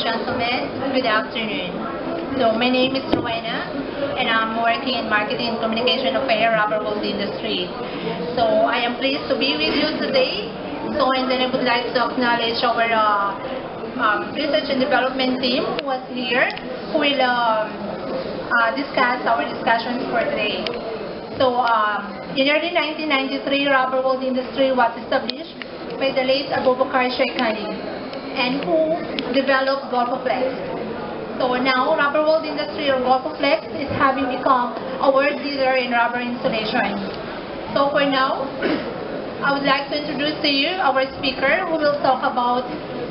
gentlemen, good afternoon. So my name is Rowena, and I'm working in marketing and communication of Fair Rubber Gold Industry. So I am pleased to be with you today. So and then I would like to acknowledge our research and development team who was here, who will discuss our discussions for today. So in early 1993, Rubber Gold Industry was established by the late Abubakar Sheikhani, and who developed Golfoflex. So now, Rubber World Industry or Golfoflex is having become a world leader in rubber insulation. So for now, I would like to introduce to you our speaker who will talk about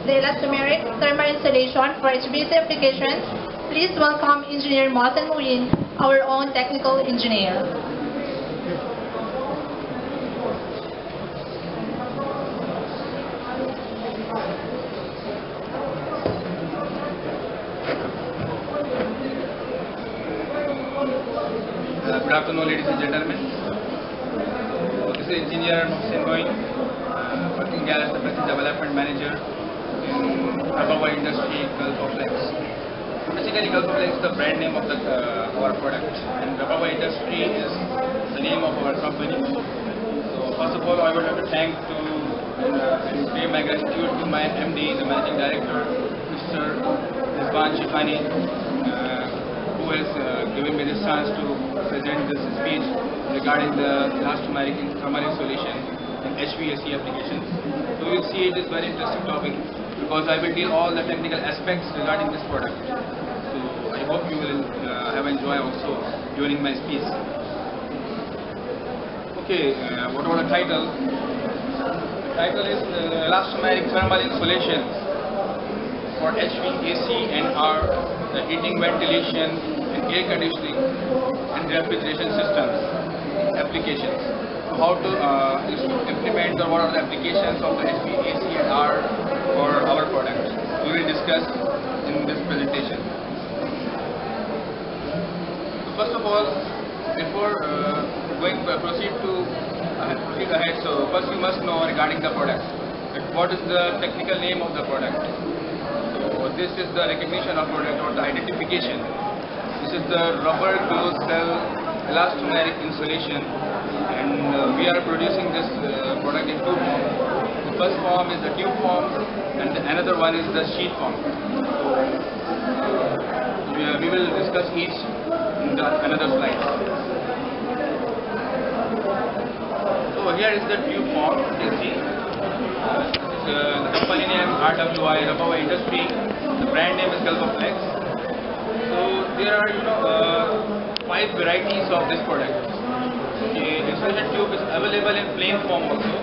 the Elastomeric thermal insulation for HVAC applications. Please welcome Engineer Mohsen Muin, our own technical engineer. Good afternoon, ladies and gentlemen. This is Engineer Mohsen Muin, working as the Business Development Manager in Rubber Industry Golfoflex. Basically, Golfoflex is the brand name of our product, and Rubber Industry is the name of our company. So, first of all, I would like to thank and pay my gratitude to my MD, the Managing Director, Mr. Rizwan Sheikhani, who has given me this chance to present this speech regarding the Elastomeric thermal insulation in HVAC applications. So you will see it is very interesting topic because I will deal all the technical aspects regarding this product. So I hope you will have enjoy also during my speech. Okay, what about the title? The title is Elastomeric thermal insulation for HVAC and the heating, ventilation, and air conditioning and refrigeration systems applications. So how to implement or what are the applications of the HVAC and for our product. We will discuss in this presentation. So first of all, before proceed ahead, so first you must know regarding the product. What is the technical name of the product? So this is the recognition of product or the identification. This is the rubber closed cell elastomeric insulation, and we are producing this product in two forms. The first form is the tube form, and another one is the sheet form. So we will discuss each in another slide. So here is the tube form. You can see. The company name RWI Rubber Industry. The brand name is Golfoflex. So there are 5 varieties of this product. Okay, insulation tube is available in plain form also.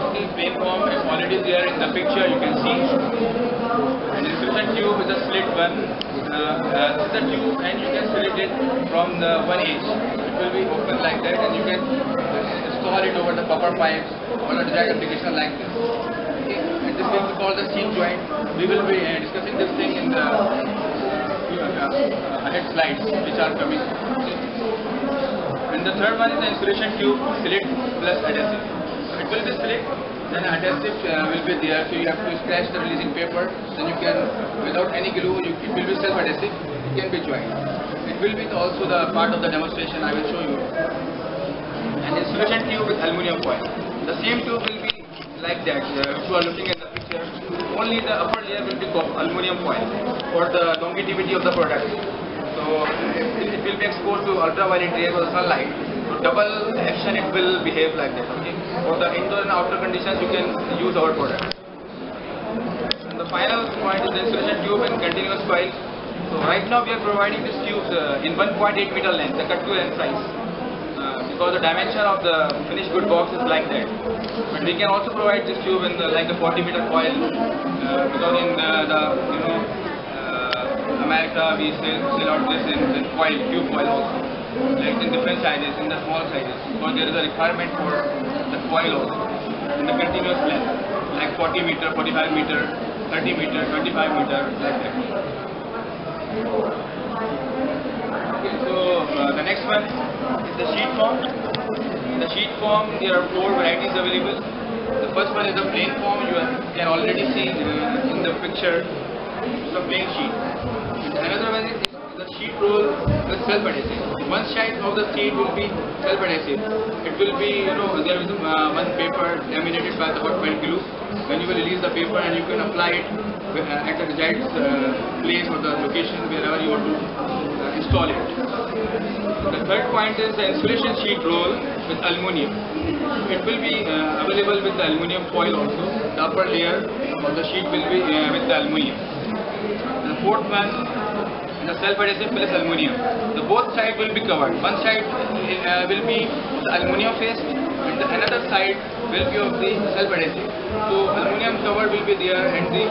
Okay, plain form is already there in the picture, you can see. And insulation tube is a slit one. This is the tube, and you can slit it from the one edge. It will be open like that, and you can install it over the copper pipes or the desired application like this. Okay, and this will be called the seam joint. We will be discussing this thing in the ahead slides which are coming. And the third one is the insulation tube slit plus adhesive. So it will be slit, then adhesive will be there, so you have to scratch the releasing paper, then you can, without any glue, it will be self-adhesive, it can be joined. It will be also the part of the demonstration I will show you. And insulation tube with aluminum foil. The same tube will be like that, if you are looking at the picture, only the upper layer will be aluminum foil for the longevity of the product. So it will be exposed to ultraviolet rays or sunlight. So double action it will behave like that. Okay. For the indoor and outer conditions you can use our product. And the final point is the insulation tube and continuous coil. So right now we are providing these tubes in 1.8 meter length, the cut to length size. Because the dimension of the finished good box is like that. But we can also provide this tube in like a 40 meter coil, because in America we sell out this in coil, tube coil also, like in different sizes, in the small sizes, because there is a requirement for the coil also in the continuous length, like 40 meter, 45 meter, 30 meter, 25 meter, like that. Okay, so the next one is the sheet form. In the sheet form there are 4 varieties available. The first one is the plain form. You can already see in the picture It's a plain sheet. Another one is the sheet roll with self-adhesive. One side of the sheet will be self-adhesive. It will be, there is one paper laminated by the hot melt glue. When you will release the paper and you can apply it at the desired place or the location wherever you want to install it. The third point is the insulation sheet roll with aluminium. It will be available with the aluminium foil also. The upper layer of the sheet will be with the aluminium. The fourth one, the self-adhesive plus aluminium. The both sides will be covered. One side will be the aluminium faced and the another side will be of the self-adhesive. So aluminium cover will be there and the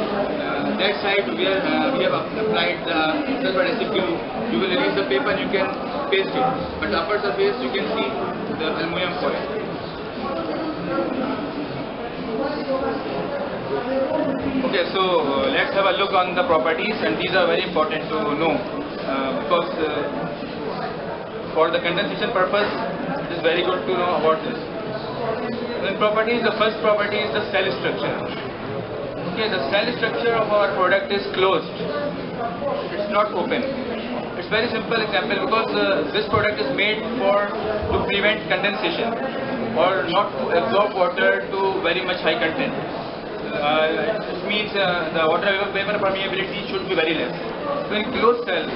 that side where we have applied the self-adhesive glue, you will release the paper and you can paste it. But the upper surface you can see the aluminium foil. Okay, so let's have a look on the properties, and these are very important to know because for the condensation purpose it is very good to know about this. In properties, the first property is the cell structure. Okay, the cell structure of our product is closed. It's not open. It's very simple example because this product is made to prevent condensation or not to absorb water to very much high content. This means the water vapor permeability should be very less. So in closed cell,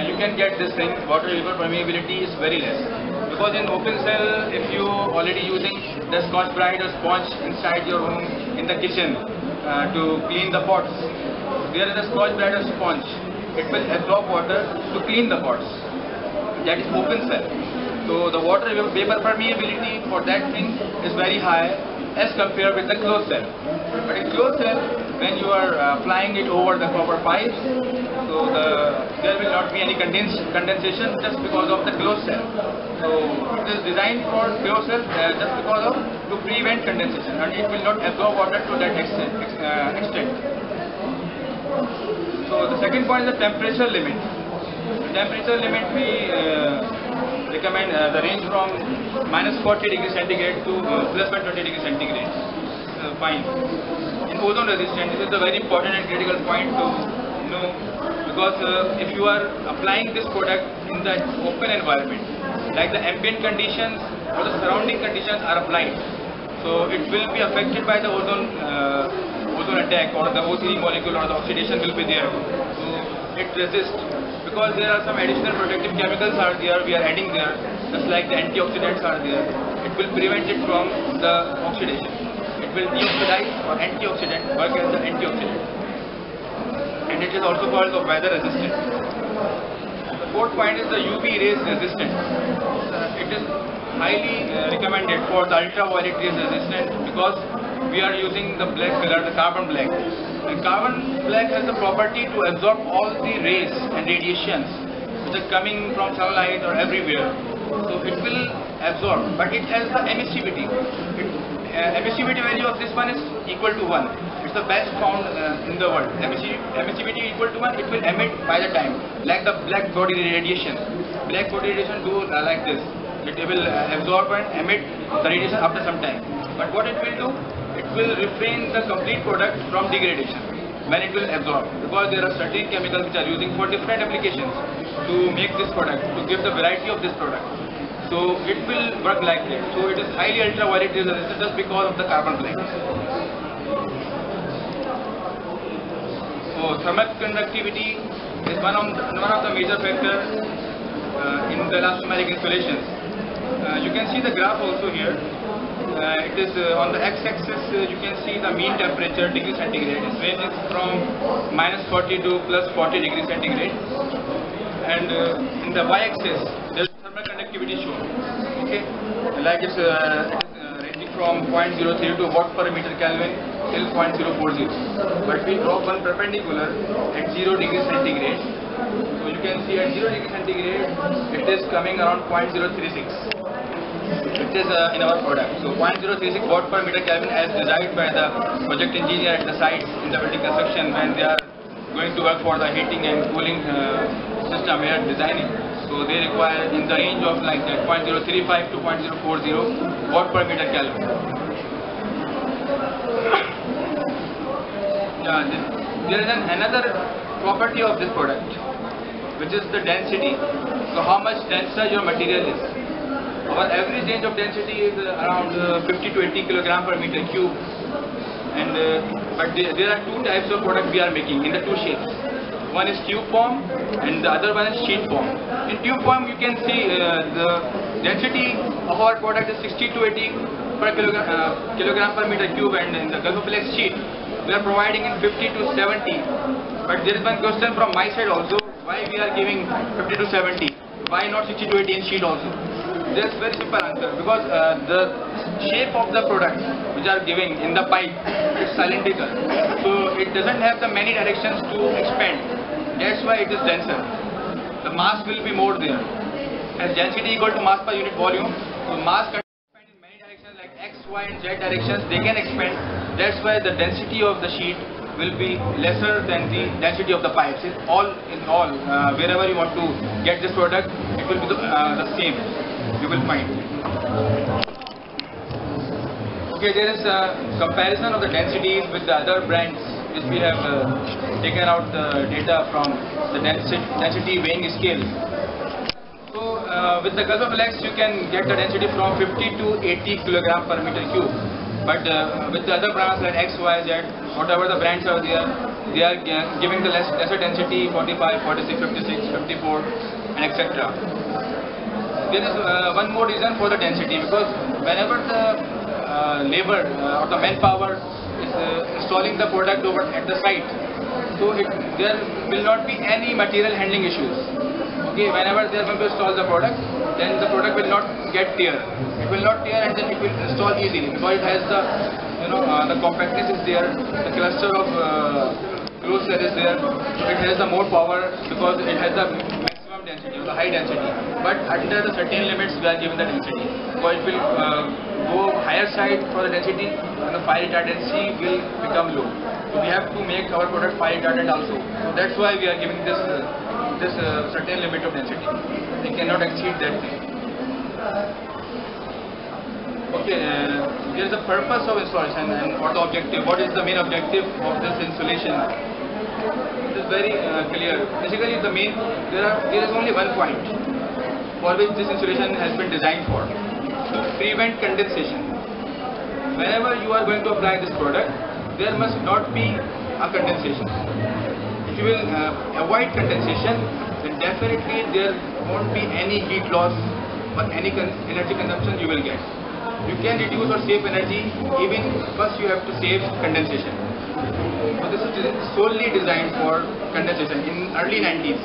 you can get this thing, water vapor permeability is very less. Because in open cell, if you already using the Scotch Brite or sponge inside your home in the kitchen to clean the pots, there is a Scotch Brite or sponge. It will absorb water to clean the pots. That is open cell. So the water vapor permeability for that thing is very high as compared with the closed cell. But in closed cell, when you are applying it over the copper pipes, so there will not be any condensation just because of the closed cell. So it is designed for closed cell just because of to prevent condensation, and it will not absorb water to that extent. So the second point is the temperature limit. Temperature limit we recommend the range from -40 degrees centigrade to +120 degrees centigrade. Fine. In ozone resistance, this is a very important and critical point to know because if you are applying this product in the open environment, like the ambient conditions or the surrounding conditions are applied, so it will be affected by the ozone attack, or the O3 molecule or the oxidation will be there. So it resists. Because there are some additional protective chemicals are there, we are adding there, just like the antioxidants are there. It will prevent it from the oxidation. It will deoxidize or antioxidant, work as the antioxidant. And it is also called the weather resistant. The fourth point is the UV rays resistant. It is highly recommended for the ultraviolet rays resistant because we are using the black color, the carbon black. And carbon black has the property to absorb all the rays and radiations which are coming from sunlight or everywhere. So it will absorb, but it has the emissivity. Emissivity value of this one is equal to 1. It's the best found in the world. Emissivity equal to 1, it will emit by the time, like the black body radiation. Black body radiation do like this. It will absorb and emit the radiation after some time. But what it will do? It will refrain the complete product from degradation when it will absorb, because there are certain chemicals which are using for different applications to make this product, to give the variety of this product. So it will work like that. So it is highly ultraviolet resistant just because of the carbon black. So thermal conductivity is one of the major factors in the elastomeric insulations. You can see the graph also here. It is on the x-axis you can see the mean temperature degree centigrade. It ranges from -40 to +40 degrees centigrade, and in the y-axis there is thermal conductivity shown. Okay, like it's ranging from 0.03 to watt per meter Kelvin till 0.040. But we draw one perpendicular at 0 degrees centigrade. So you can see at 0 degrees centigrade it is coming around 0.036. It is in our product. So 0.036 watt per meter Kelvin as desired by the project engineer at the sites in the building construction when they are going to work for the heating and cooling system we are designing. So they require in the range of like 0.035 to 0.040 watt per meter Kelvin. Yeah, there is another property of this product, which is the density. So how much denser your material is. Our average range of density is around 50 to 80 kilogram per meter cube. And but there are two types of product we are making in the two shapes. One is tube form and the other one is sheet form. In tube form you can see the density of our product is 60 to 80 per kilogram per meter cube, and in the Galvoflex sheet we are providing in 50 to 70. But there is one question from my side also, why we are giving 50 to 70? Why not 60 to 80 in sheet also? There's very simple answer, because the shape of the product which are giving in the pipe is cylindrical, so it doesn't have the many directions to expand. That's why it is denser. The mass will be more there. As density equal to mass per unit volume, so mass can expand in many directions like X, Y and Z directions, they can expand. That's why the density of the sheet will be lesser than the density of the pipes. In all, wherever you want to get this product, it will be the same, you will find. Okay, there is a comparison of the densities with the other brands, which we have taken out the data from the density weighing scale. So with the Galvoflex you can get the density from 50 to 80 kilogram per meter cube. But with the other brands like X, Y, Z, whatever the brands are there, they are giving the lesser density, 45, 46, 56, 54 and etc. There is one more reason for the density, because whenever the labor or the manpower is installing the product over at the site, so there will not be any material handling issues. Okay, whenever they are going to install the product, then the product will not get tear. It will not tear, and then it will install easily, because it has the the compactness is there, the cluster of closed cell is there. It has the more power because it has the maximum density or the high density. But under the certain limits we are given the density, because it will go higher side for the density and the fire retardancy will become low. So we have to make our product fire retardant also. So that's why we are giving this certain limit of density. They cannot exceed that thing. Okay, there is a purpose of installation and what the objective. What is the main objective of this installation? It is very clear. Basically, there is only one point for which this installation has been designed for: to prevent condensation. Whenever you are going to apply this product, there must not be a condensation. If you will avoid condensation, then definitely there won't be any heat loss or any energy consumption you will get. You can reduce or save energy, even first you have to save condensation. So this is solely designed for condensation in early 90s.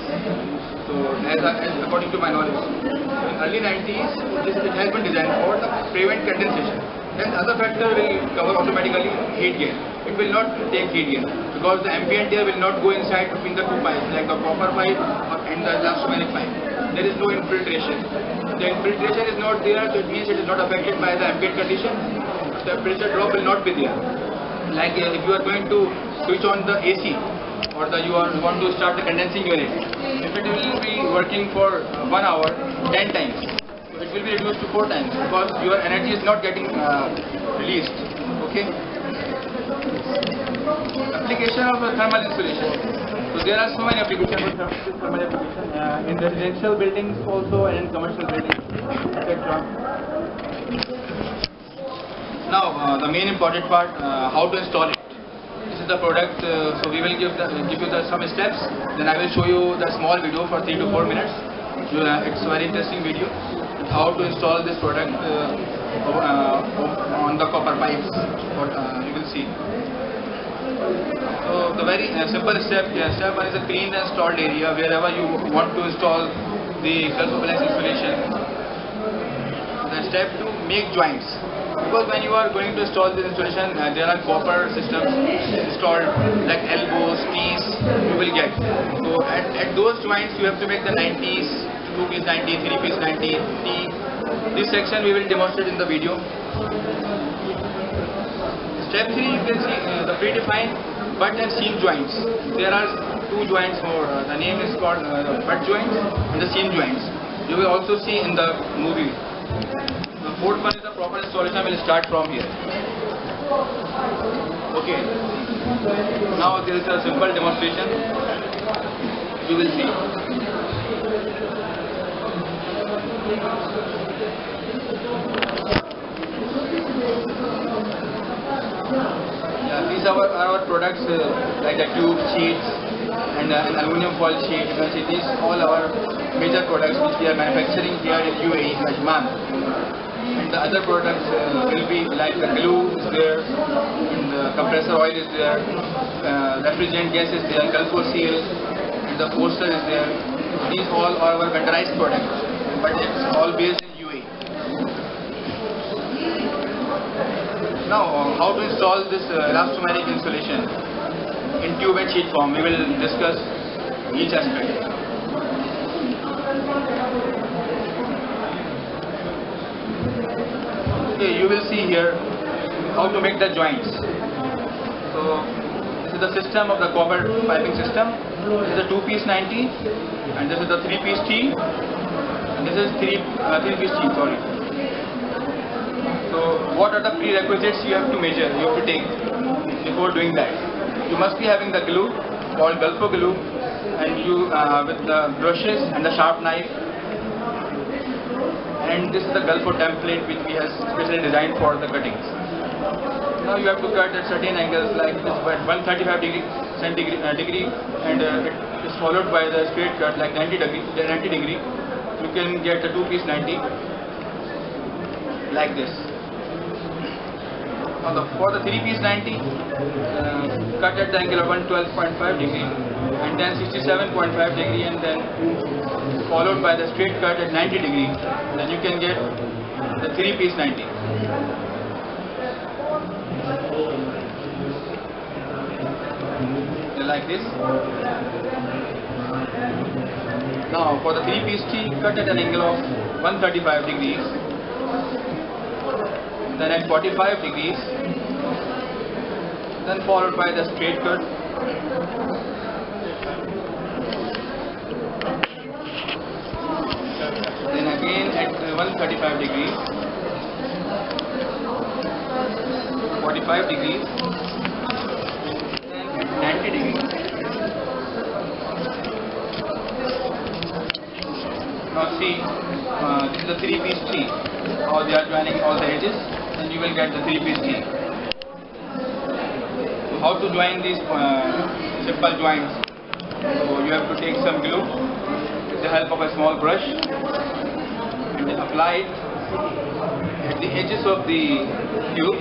So as according to my knowledge, in early 90s it has been designed for the prevent condensation. Then other factor will cover automatically heat gain. It will not take heat gain, because the ambient air will not go inside between the two pipes, like the copper pipe and the elastomeric pipe. There is no infiltration. The infiltration is not there, so it means it is not affected by the ambient condition. The temperature drop will not be there. Like if you are going to switch on the AC, or you want to start the condensing unit, if it will be working for 1 hour 10 times, so it will be reduced to 4 times, because your energy is not getting released. Okay. Application of the thermal insulation. So there are so many applications for thermal application in residential buildings also, and in commercial buildings, etc. Now the main important part, how to install it. This is the product, so we will give you some steps. Then I will show you the small video for 3 to 4 minutes. It's a very interesting video, how to install this product on the copper pipes. What you will see. So the very simple step 1 is a clean and installed area wherever you want to install the Galvoflex insulation. Then step 2, make joints. Because when you are going to install this installation, there are copper systems installed like elbows, T's you will get. So at those joints you have to make the 90s, 2-piece 90, 3-piece 90, T. This section we will demonstrate in the video. Step 3, you can see the predefined butt and seam joints. There are 2 joints more. The name is called butt joints and the seam joints. You will also see in the movie. The 4th one is the proper installation. Will start from here. Okay. Now there is a simple demonstration. You will see. Yeah, these are our products like the tube sheets and an aluminum foil sheet. You can see these all our major products which we are manufacturing here in UAE, Ajman. And the other products will be like the glue is there, and the compressor oil is there, refrigerant gas is there, Gulfo seal, and the poster is there. These all are our containerized products, but it's all based in UAE. Now, how to install this elastomeric insulation in tube and sheet form? We will discuss each aspect. Okay, you will see here how to make the joints. So this is the system of the copper piping system. This is the 2-piece 90, and this is the 3-piece T, and this is 3-piece T. Sorry. So what are the prerequisites you have to measure? You have to take before doing that. You must be having the glue called Gulfo glue, and you with the brushes and the sharp knife. And this is the Gulfo template which we have specially designed for the cuttings. Now you have to cut at certain angles like this at 135 degree, and it is followed by the straight cut like 90 degree. You can get a 2-piece 90 like this. Now for the 3-piece 90, cut at the angle of 112.5 degree, and then 67.5 degree, and then followed by the straight cut at 90 degree. Then you can get the 3-piece 90. Like this. Now for the 3-piece T, cut at an angle of 135 degrees, then at 45 degrees, then followed by the straight cut, then again at 135 degrees, 45 degrees, then at 90 degrees. Now see, this is the 3-piece T. Now they are joining all the edges, then you will get the 3-piece T. So how to join these simple joints? So you have to take some glue with the help of a small brush and apply it at the edges of the tube.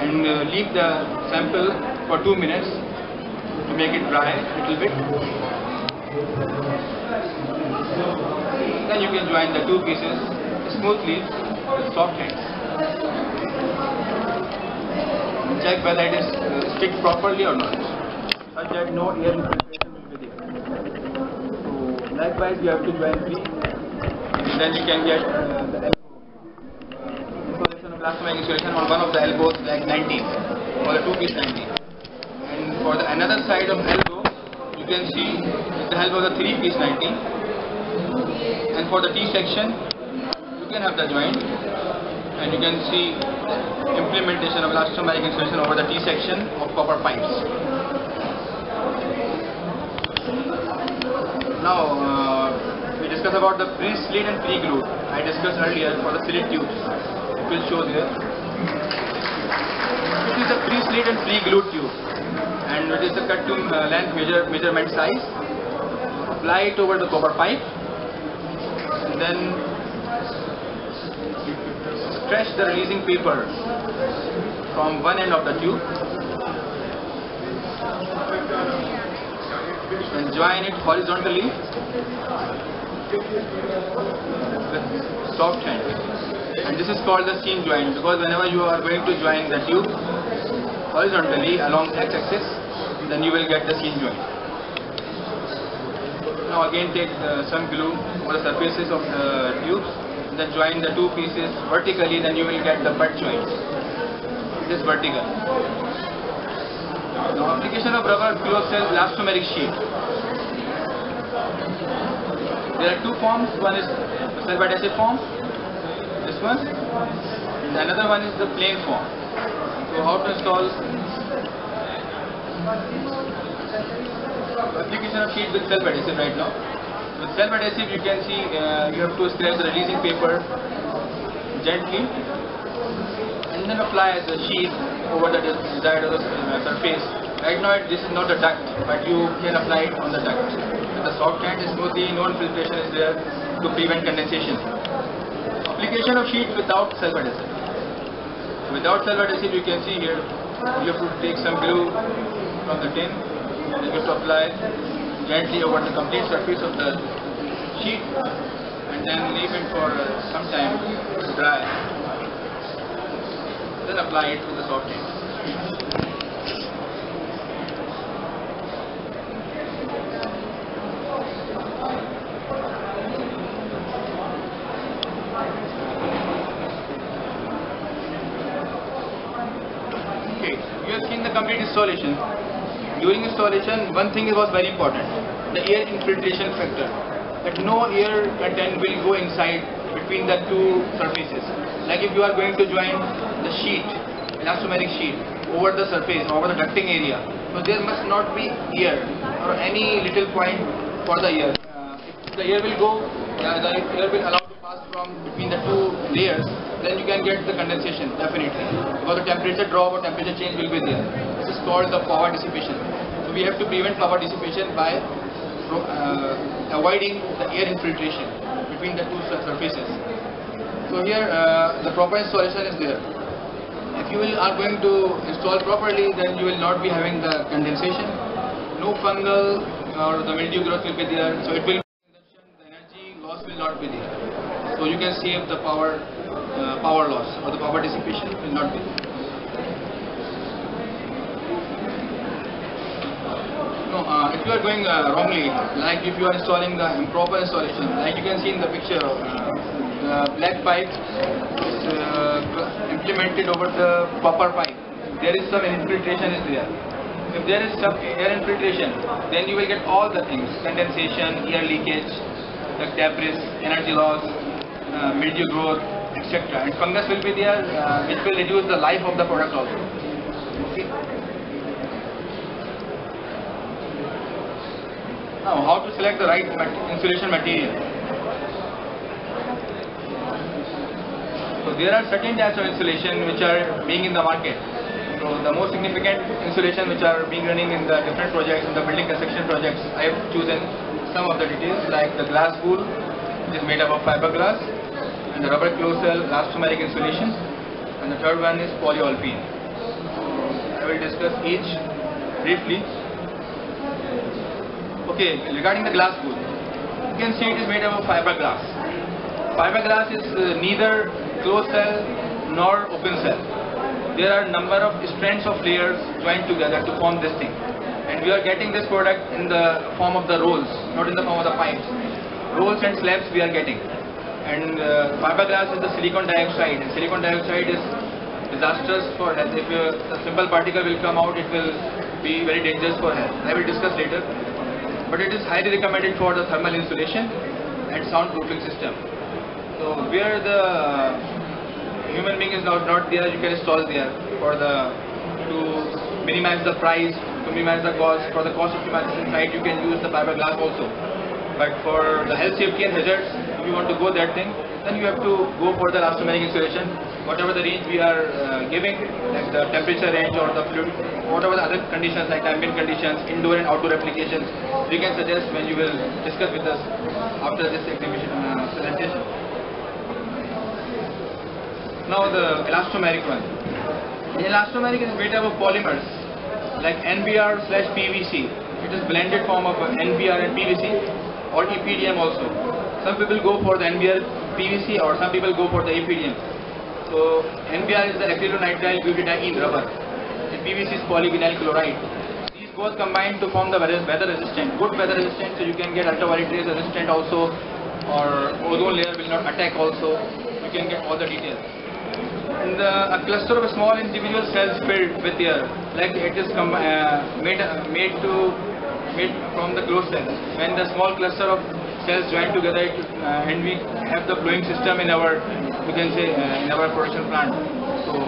And leave the sample for 2 minutes to make it dry a little bit. Then you can join the 2 pieces smoothly with soft hands. Check whether it is stick properly or not, such that no air infiltration will be there. So likewise you have to join 3, and then you can get the installation of elastomeric insulation on one of the elbows like 90 or the 2-piece 90. And for the another side of elbow, you can see with the help of the 3-piece 90. And for the T section, you can have the joint, and you can see implementation of elastomeric insulation over the T section of copper pipes. Now we discuss about the pre-slid and pre-glued. I discussed earlier for the slid tubes. It will show there. This is the pre-slid and pre-glued tube, and it is the cut to length measurement size. Apply it over the copper pipe, and then stretch the releasing paper from one end of the tube and join it horizontally with soft hand. And this is called the seam joint, because whenever you are going to join the tube horizontally along x-axis, then you will get the seam joint. Now again take some glue over the surfaces of the tubes, then join the 2 pieces vertically, then you will get the butt joint. It is vertical. Now application of rubber close cell elastomeric sheet. There are 2 forms. One is sulfite acid form one. The another one is the plain form. So how to install application of sheet with self-adhesive right now. With self-adhesive you can see you have to scratch the releasing paper gently and then apply the sheet over the desired surface. Right now this is not a duct, but you can apply it on the duct. And the soft hand is smoothly, no infiltration is there to prevent condensation. Application of sheet without self-adhesive. Without self-adhesive you can see here you have to take some glue from the tin and you have to apply gently over the complete surface of the sheet and then leave it for some time to dry. Then apply it with the soft hand. Okay, you have seen the complete installation. During installation, one thing was very important, the air infiltration factor. That no air content will go inside between the two surfaces. Like if you are going to join the sheet, elastomeric sheet, over the surface, over the ducting area, so there must not be air or any little point for the air. If the air will go, the air will allow to pass from between the two layers, then you can get the condensation definitely. Because the temperature drop or temperature change will be there. This is called the power dissipation. So we have to prevent power dissipation by avoiding the air infiltration between the two surfaces. So here the proper installation is there. If you are going to install properly, then you will not be having the condensation. No fungal or the mildew growth will be there. So it will be consumption, the energy loss will not be there. So you can save the power loss or the power dissipation will not be there. No, if you are going wrongly, like if you are installing the improper installation, like you can see in the picture, the black pipe is implemented over the copper pipe. There is some infiltration is there. If there is some air infiltration, then you will get all the things: condensation, air leakage, the debris, energy loss, mildew growth, etc. And fungus will be there, which will reduce the life of the product also. Okay. Now, how to select the right insulation material? So there are certain types of insulation which are being in the market. So the most significant insulation which are being running in the different projects, in the building construction projects, I have chosen some of the details like the glass wool, which is made up of fiberglass, and the rubber close cell elastomeric insulation, and the third one is polyolefin. I will discuss each briefly. Okay, regarding the glass wool, you can see it is made up of fiberglass. Fiberglass is neither closed cell nor open cell. There are number of strands of layers joined together to form this thing. And we are getting this product in the form of the rolls, not in the form of the pipes. Rolls and slabs we are getting. And fiberglass is the silicon dioxide. And silicon dioxide is disastrous for health. If a simple particle will come out, it will be very dangerous for health. I will discuss later. But it is highly recommended for the thermal insulation and soundproofing system. So where the human being is not there, you can install there for to minimize the price, to minimize the cost. For the cost optimization side, you can use the fiberglass also. But for the health, safety and hazards, if you want to go that thing, then you have to go for the elastomeric insulation. Whatever the range we are giving, like the temperature range or the fluid, whatever the other conditions like ambient conditions, indoor and outdoor applications, we can suggest when you will discuss with us after this exhibition presentation. Now the elastomeric one. The elastomeric is made up of polymers like NBR/PVC. It is blended form of NBR and PVC, or EPDM also. Some people go for the NBR PVC or some people go for the EPDM. So NBR is the acrylonitrile butadiene rubber and PVC is polyvinyl chloride. These both combine to form the weather resistant, good weather resistant, so you can get ultraviolet rays resistant also, or ozone layer will not attack also. You can get all the details. And a cluster of small individual cells filled with air, like it is made from the closed cells. When the small cluster of cells join together and we have the flowing system in our you can say in our production plant. So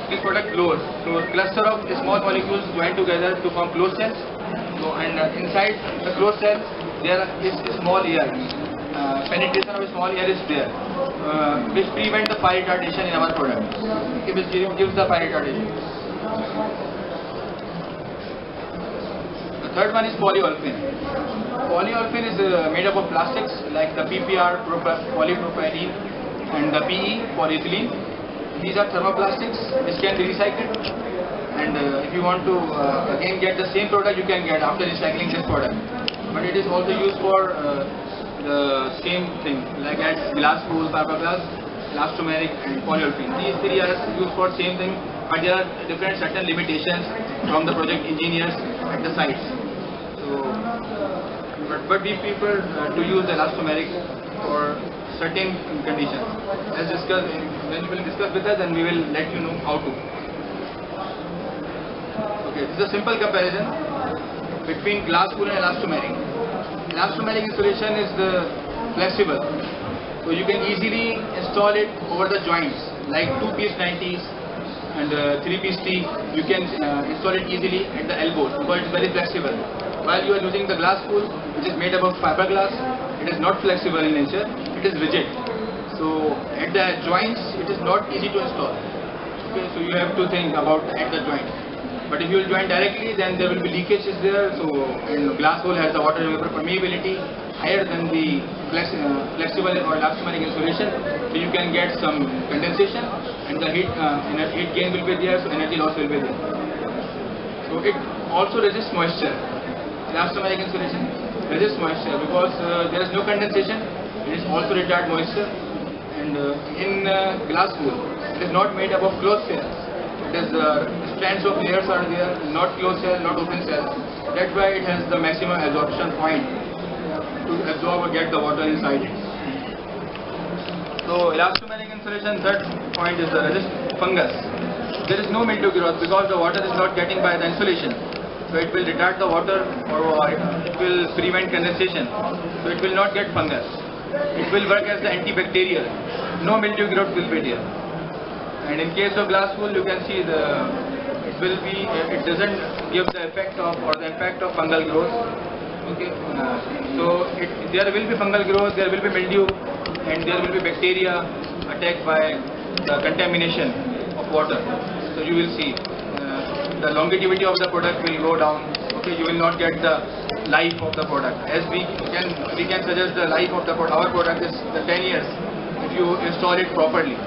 this product glows. So cluster of small molecules join together to form closed cells. So and inside the closed cells there is a small air. Penetration of a small air is there, which prevent the fire retardation in our product. Which gives the fire retardation. The third one is polyolefin. Polyolefin is made up of plastics like the PPR, polypropylene, and the PE, polyethylene. These are thermoplastics which can be recycled. And if you want to again get the same product, you can get after recycling this product. But it is also used for the same thing like as glass wool, fiberglass, elastomeric, and polyolefin. These three are used for same thing, but there are different certain limitations from the project engineers at the sites. So, but we prefer to use elastomeric for certain conditions. As discussed, when you will discuss with us, then we will let you know how to. Okay, this is a simple comparison between glass wool and elastomeric. Elastomeric insulation is flexible, so you can easily install it over the joints like 2-piece 90s and 3-piece T. You can install it easily at the elbows because it's very flexible. While you are using the glass wool, which is made up of fiberglass, it is not flexible in nature, it is rigid. So at the joints, it is not easy to install. Okay, so you have to think about at the joint. But if you will join directly, then there will be leakages there. So and glass wool has the water vapor permeability higher than the flexible or elastomeric insulation. So you can get some condensation, and the heat gain will be there. So energy loss will be there. So it also resists moisture. Elastomeric insulation resists moisture because there is no condensation. It is also retard moisture. And in glass wool, it is not made up of closed cells. It is strands of layers are there, not closed cell, not open cells. That's why it has the maximum absorption point to absorb or get the water inside it. So elastomeric insulation, third point is the resist fungus. There is no mildew growth because the water is not getting by the insulation. So it will retard the water or it will prevent condensation. So it will not get fungus. It will work as the antibacterial. No mildew growth will be there. And in case of glass wool, you can see it doesn't give the effect of or the impact of fungal growth. Okay, so there will be fungal growth, there will be mildew, and there will be bacteria attacked by the contamination of water. So you will see the longevity of the product will go down. Okay, you will not get the life of the product. As we can suggest the life of our product is the 10 years if you install it properly.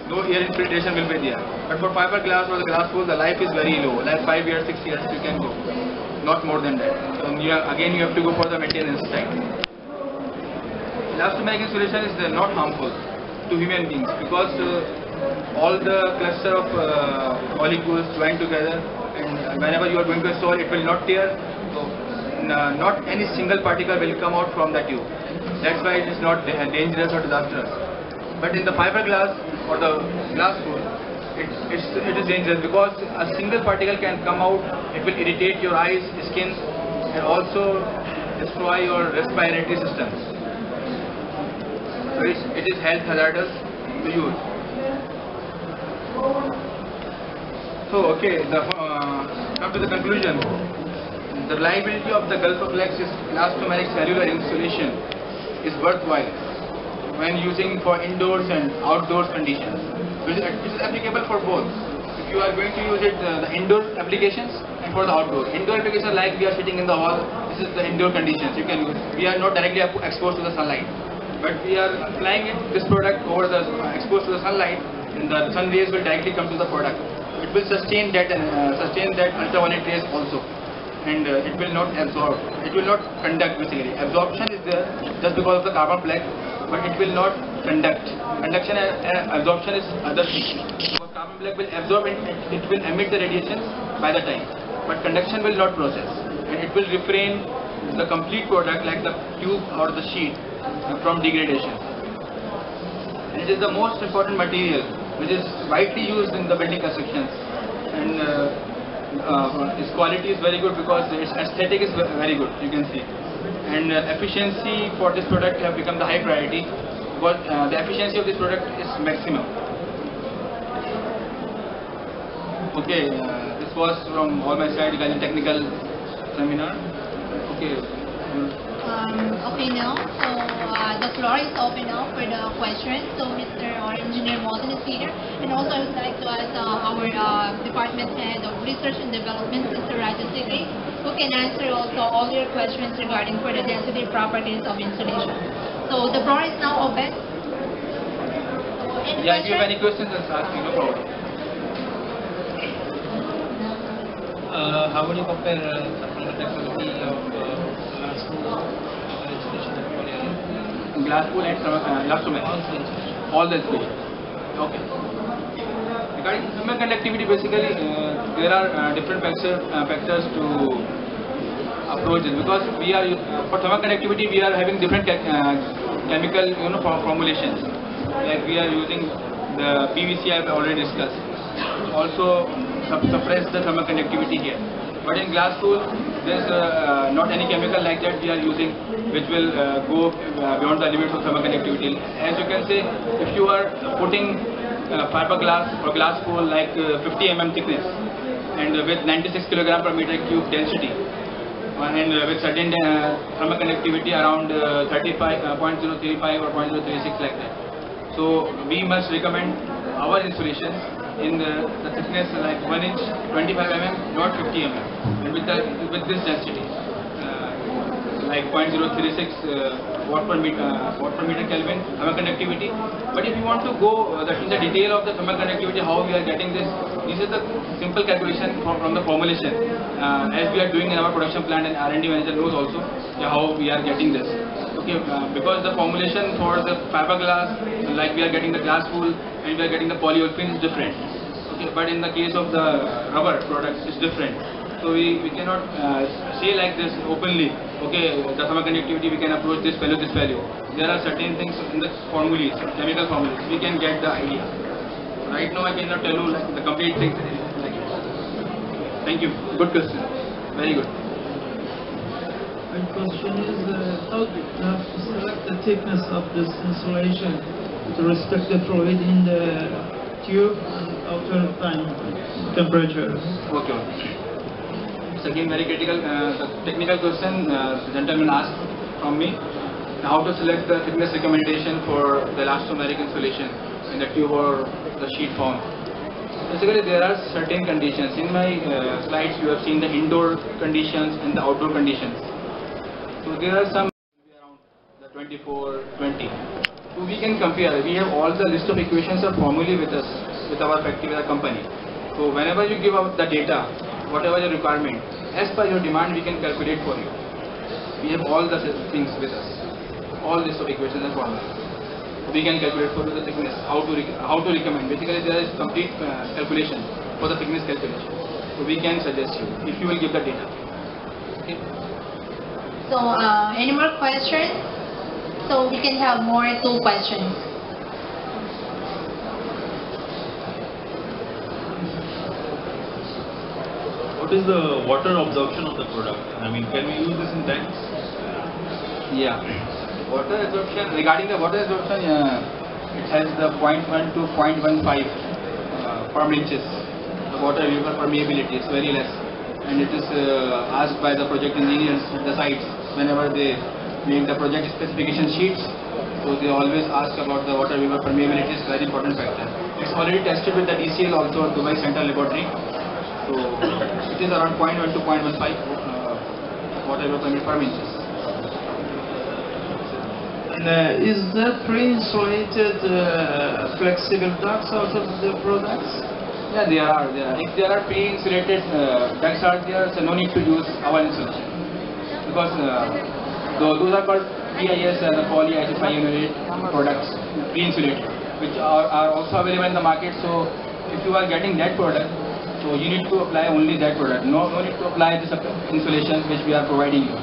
No air infiltration will be there. But for fiberglass or the glass wool, the life is very low. Like 5 years, 6 years you can go. Not more than that. So you have to go for the maintenance time. Elastomeric insulation is not harmful to human beings because all the cluster of molecules join together, and whenever you are going to install, it will not tear. So not any single particle will come out from the tube. That's why it is not dangerous or disastrous. But in the fiberglass or the glass wool, it is dangerous because a single particle can come out. It will irritate your eyes, skin, and also destroy your respiratory systems. So it is health hazardous to use. So okay, come to the conclusion. The reliability of the Gulf of elastomeric cellular insulation is worthwhile when using for indoors and outdoors conditions. It is applicable for both. If you are going to use it, the indoor applications and for the outdoor. Indoor applications like we are sitting in the hall, this is the indoor conditions you can use. We are not directly exposed to the sunlight, but we are applying this product over the exposed to the sunlight, and the sun rays will directly come to the product. It will sustain that ultraviolet rays also, and it will not absorb. It will not conduct basically. Absorption is there just because of the carbon black, but it will not conduct. Conduction and absorption is other thing. Because carbon black will absorb and it will emit the radiation by the time, but conduction will not process, and it will refrain the complete product like the tube or the sheet from degradation. And it is the most important material which is widely used in the building constructions, and its quality is very good because its aesthetic is very good, you can see. And efficiency for this product have become the high priority. because the efficiency of this product is maximum. Okay, this was from all my side regarding technical seminar. Okay. Okay now, so the floor is open now for the questions. So Mr. or Engineer Moulton is here. And also I would like to ask our Department Head of Research and Development, Mr. Raja Sikri, who can answer also all your questions regarding for the density properties of insulation. So the floor is now open. So, yeah, if you have any questions, just ask me, no problem. How would you compare the technology of glass wool insulation and polyurethane? Glass wool and elastomeric. All the insulation. Okay. Regarding thermal conductivity, basically there are different factors to approach this, because we are for thermal conductivity we are having different chemical formulations. Like we are using the PVC, I have already discussed. Also suppress the thermal conductivity here. But in glass wool, there is not any chemical like that we are using which will go beyond the limits of thermal conductivity. As you can say, if you are putting fiberglass or glass wool like 50 mm thickness and with 96 kg per meter cube density and with certain thermal conductivity around 0.035 or 0.036 like that. So we must recommend our insulation in the thickness like 1 inch, 25 mm, not 50 mm, and with this density like 0.036 watt per meter Kelvin thermal conductivity. But if you want to go in the detail of the thermal conductivity, how we are getting this is the simple calculation from the formulation, as we are doing in our production plant, and R&D manager knows also how we are getting this. Okay, because the formulation for the fiberglass, like we are getting the glass wool and we are getting the polyolefin is different. Okay, but in the case of the rubber products, it's different. So we cannot say like this openly, okay, the thermal conductivity we can approach this value, this value. There are certain things in the formulas, chemical formulas, we can get the idea. Right now I cannot tell you like the complete things. Like, thank you, good question, very good. My question is, how do you have to select the thickness of this insulation to respect the fluid in the tube and outer time temperature? Okay. It's again very critical, technical question the gentleman asked from me. How to select the thickness recommendation for the elastomeric insulation in the tube or the sheet form. Basically there are certain conditions. In my slides you have seen the indoor conditions and the outdoor conditions. So there are some around the 24, 20. So we can compare. We have all the list of equations or formulae with us, with our factory, with our company. So whenever you give out the data, whatever your requirement, as per your demand we can calculate for you. We have all the things with us, all list of equations and formulas. We can calculate for the thickness, how to recommend. Basically there is complete calculation for the thickness calculation. So we can suggest you if you will give the data. Okay. So any more questions? So we can have more 2 questions. What is the water absorption of the product? I mean, can we use this in tanks? Yeah. Water absorption, regarding the water absorption, it has the 0.1 to 0.15 per inches. The water vapor permeability is very less, and it is asked by the project engineers at the sites whenever they make the project specification sheets. So they always ask about the water vapor permeability, is very important factor. It's already tested with the DCL also, Dubai Central Laboratory. So it is around 0.1 to 0.15 water vapor permeability per inches. And is there pre-insulated flexible ducts out of the products? Yeah, there are. If there are pre-insulated ducts are there, so no need to use our insulation, because those are called PIS, the polyisoprenylate products, pre-insulated, which are also available in the market. So if you are getting that product, so you need to apply only that product. No need to apply this insulation which we are providing you.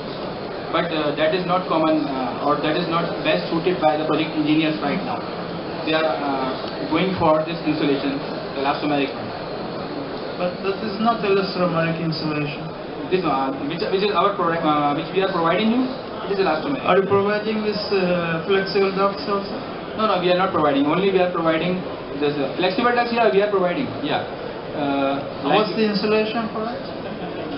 But that is not common or that is not best suited by the project engineers right now. They are going for this insulation, the elastomeric one. But that is not elastomeric insulation. This which is our product, which we are providing you, it is elastomeric. Are you providing this flexible ducts also? No, no, we are not providing. Only we are providing this flexible ducts. Yeah, we are providing. Yeah. What's the insulation for it?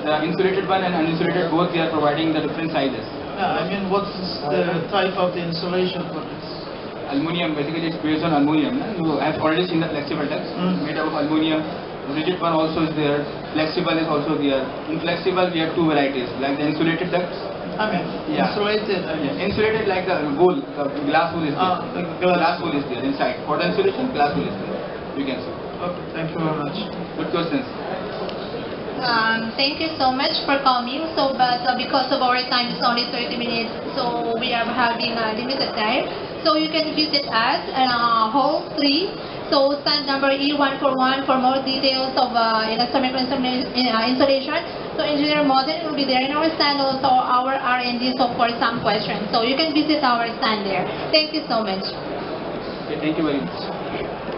The insulated one and uninsulated both we are providing the different sizes. Yeah, I mean, what's the type of the insulation for this? Aluminium, basically it's based on aluminium. You have already seen the flexible ducts made out of aluminium. Rigid one also is there. Flexible is also there. In flexible we have two varieties, like the insulated ducts. I mean, Yeah. insulated. Insulated like the wool, the glass wool is there. The Glass wool is there inside. For the insulation, glass wool is there. You can see. Okay, thank you very much. Good questions. Thank you so much for coming. But because of our time is only 30 minutes, so we are having a limited time. So you can visit us at Hall 3. So stand number E141 for more details of elastomeric installation. So Engineer Modern will be there in our stand, also our R&D, so for some questions. So you can visit our stand there. Thank you so much. Okay, thank you very much.